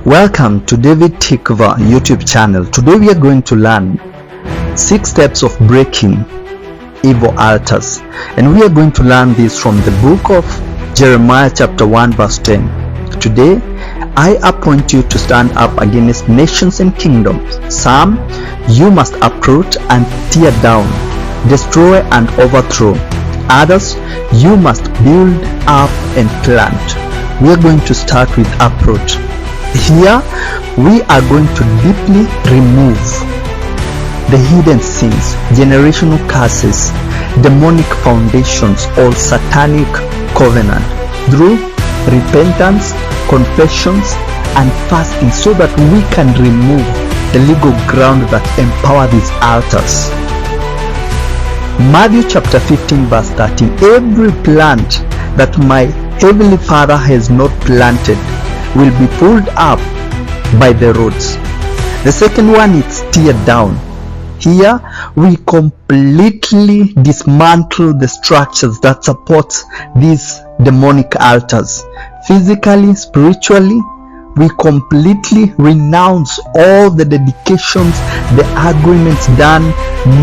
Welcome to David Tikva YouTube channel. Today we are going to learn 6 steps of breaking evil altars, and we are going to learn this from the book of Jeremiah chapter 1 verse 10. Today I appoint you to stand up against nations and kingdoms. Some you must uproot and tear down, destroy and overthrow. Others you must build up and plant. We are going to start with uproot. Here we are going to deeply remove the hidden sins, generational curses, demonic foundations, or satanic covenant through repentance, confessions, and fasting, so that we can remove the legal ground that empower these altars. Matthew chapter 15 verse 13. Every plant that my heavenly Father has not planted will be pulled up by the roots. The second one is tear down. Here we completely dismantle the structures that support these demonic altars. Physically, spiritually, we completely renounce all the dedications, the agreements done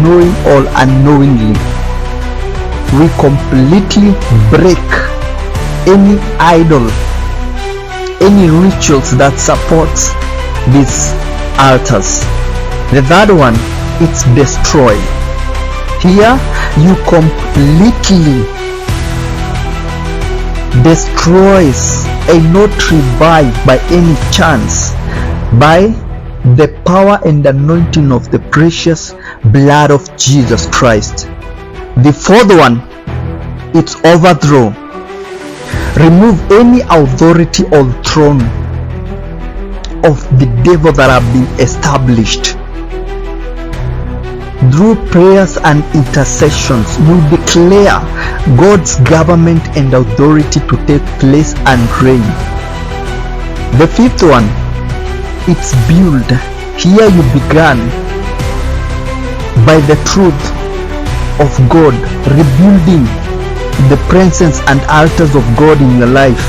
knowing or unknowingly. We completely break any idol, any rituals that supports these altars. The third one, it's destroy. Here you completely destroys and not revive by any chance, by the power and anointing of the precious blood of Jesus Christ. The fourth one, it's overthrow. Remove any authority or throne of the devil that have been established. Through prayers and intercessions, you declare God's government and authority to take place and reign. The fifth one, it's build. Here you began by the truth of God, rebuilding the presence and altars of God in your life.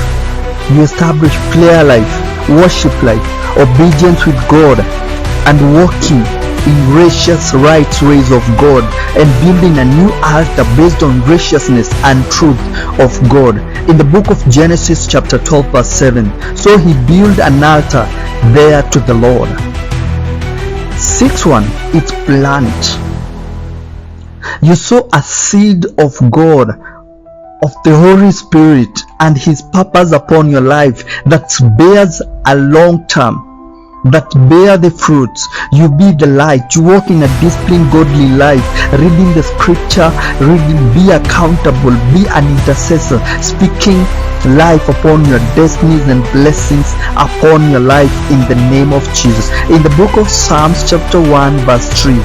You establish prayer life, worship life, obedience with God, and walking in gracious right ways of God, and building a new altar based on graciousness and truth of God. In the book of Genesis chapter 12 verse 7, so he built an altar there to the Lord. Sixth one, it's plant. You sow a seed of God, of the Holy Spirit and his purpose upon your life that bears a long term, that bear the fruits. You be the light. You walk in a disciplined godly life, reading the scripture, be accountable, be an intercessor, speaking life upon your destinies and blessings upon your life in the name of Jesus. In the book of Psalms chapter 1 verse 3,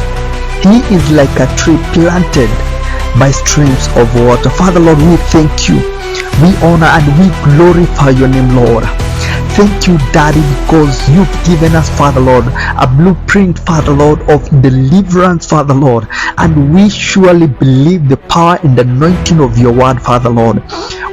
he is like a tree planted by streams of water. Father Lord, we thank you, we honor and we glorify your name, Lord. Thank you, Daddy, because you've given us, Father Lord, a blueprint, Father Lord, of deliverance, Father Lord, and we surely believe the power and anointing of your word, Father Lord.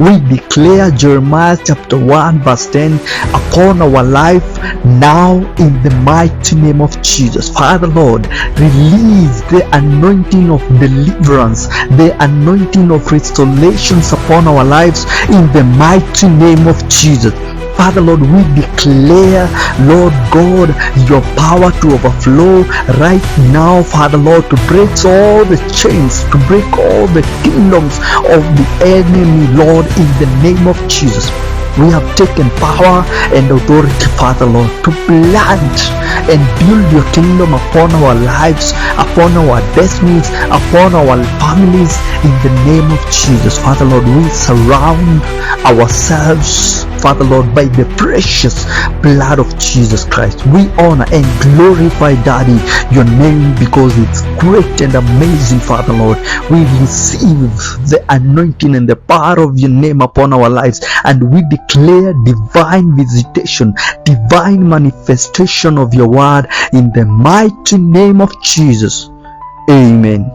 We declare Jeremiah chapter 1 verse 10 upon our life now in the mighty name of Jesus. Father Lord, release the anointing of deliverance, the anointing of restorations upon our lives in the mighty name of Jesus. Father Lord, we declare, Lord God, your power to overflow right now, Father Lord, to break all the chains, to break all the kingdoms of the enemy, Lord, in the name of Jesus. We have taken power and authority, Father Lord, to plant and build your kingdom upon our lives, upon our destinies, upon our families, in the name of Jesus. Father Lord, we surround ourselves, Father Lord, by the precious blood of Jesus Christ. We honor and glorify, Daddy, your name, because it's great and amazing, Father Lord. We receive the anointing and the power of your name upon our lives, and we declare divine visitation, divine manifestation of your word in the mighty name of Jesus. Amen.